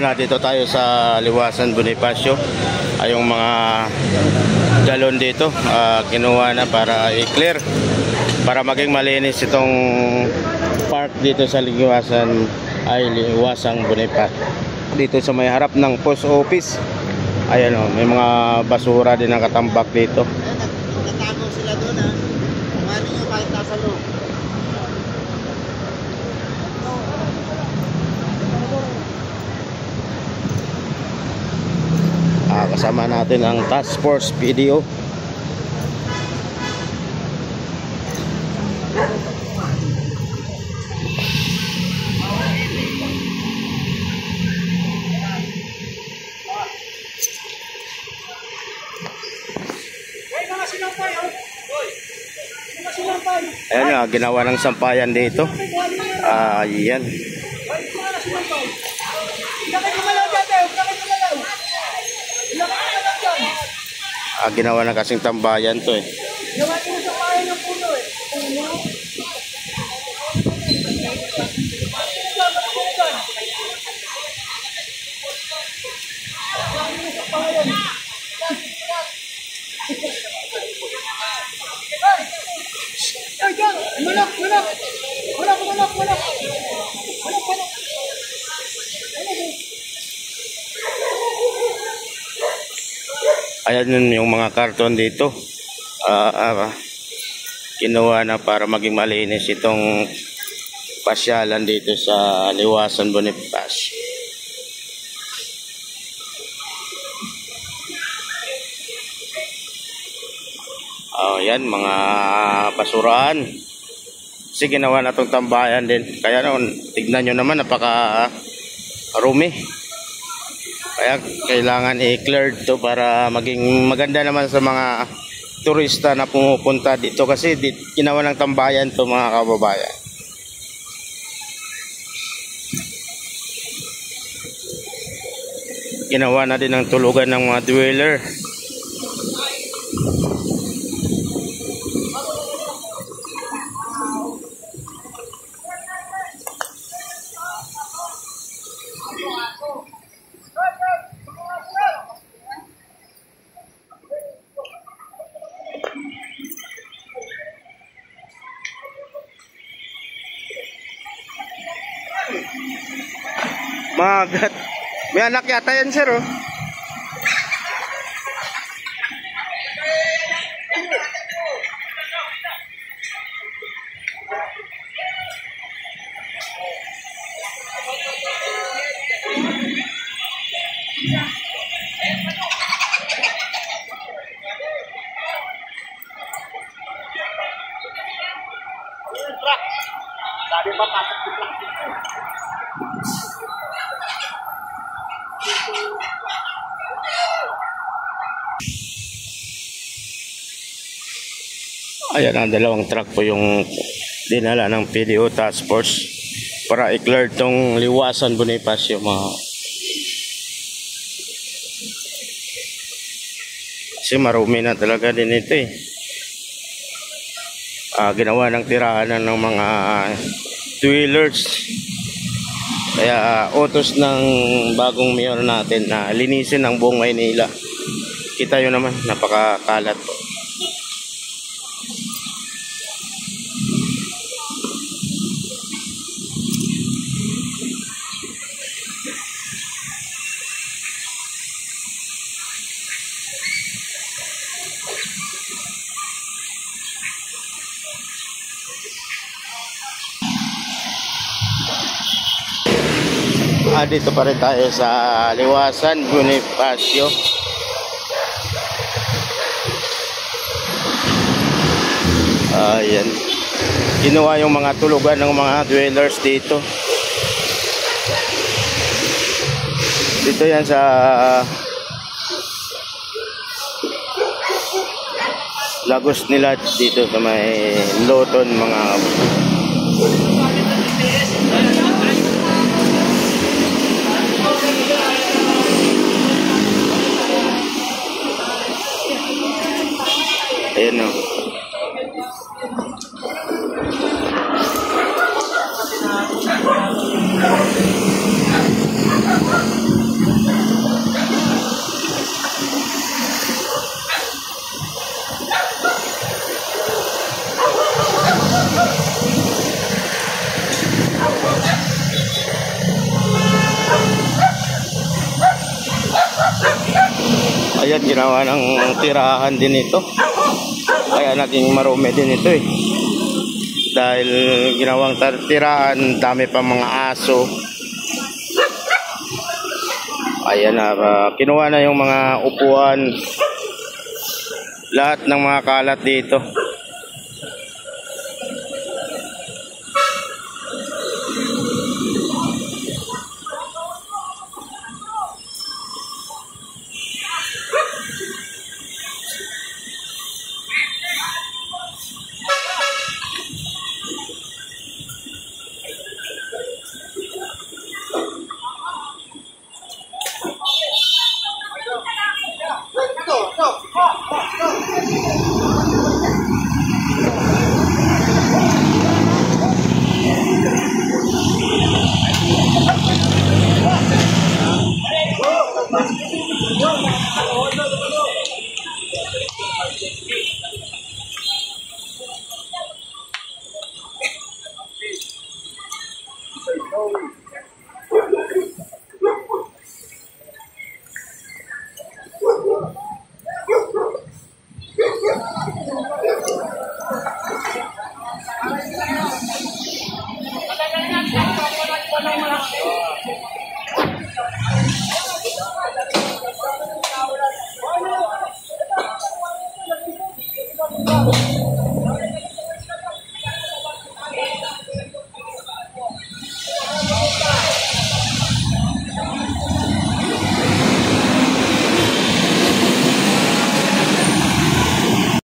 Ayan na, dito tayo sa Liwasan Bonifacio. Ay yung mga galon dito kinuha na para i-clear, para maging malinis itong park dito sa Liwasan ay Liwasan Bonifacio. Dito sa may harap ng post office. Ayan o, may mga basura din nakatambak dito. Nagtatago sila doon ha. Mali nyo kahit nasa loob. Kasama natin ang Task Force PDO. Ayan nga, ginawa ng sampayan dito. Ayan. Ginawa na kasing tambayan to eh. Gawa din sa pahay ng puno eh. Ayan yung mga karton dito. Kinuha na para maging malinis itong pasyalan dito sa Liwasan Bonifacio. Yan mga basurahan. Kasi ginawa na itong tambayan din. Kaya noon, tignan nyo naman, napaka rumi. Kaya kailangan i-clear to para maging maganda naman sa mga turista na pumupunta dito, kasi ginawa ng tambayan to mga kababayan. Ginawa na din ng tulugan ng mga dweller. Magat. May anak yata yan, sir, oh. Sabi pa pasok di plastic. Ayan, ang dalawang truck po yung dinala ng PDO Task Force para i-clear tong Liwasan Bonifacio, mga. Kasi marumi na talaga din ito eh. Ginawa ng tirahan ng mga dwellers. Kaya utos ng bagong mayor natin na linisin ang buong Maynila. Kita yun naman, napakakalat po. Dito pa rin tayo sa Liwasan Bonifacio. Ayan. Ginawa yung mga tulugan ng mga dwellers dito. Dito yan sa Lagos nila, dito sa may Loton, mga. Ayan o. Ayan, ginawa ng tirahan din ito. Kaya naging marumi din ito eh. Dahil ginawang tirahan, dami pa mga aso. Ayan na, kinuha na yung mga upuan. Lahat ng mga kalat dito.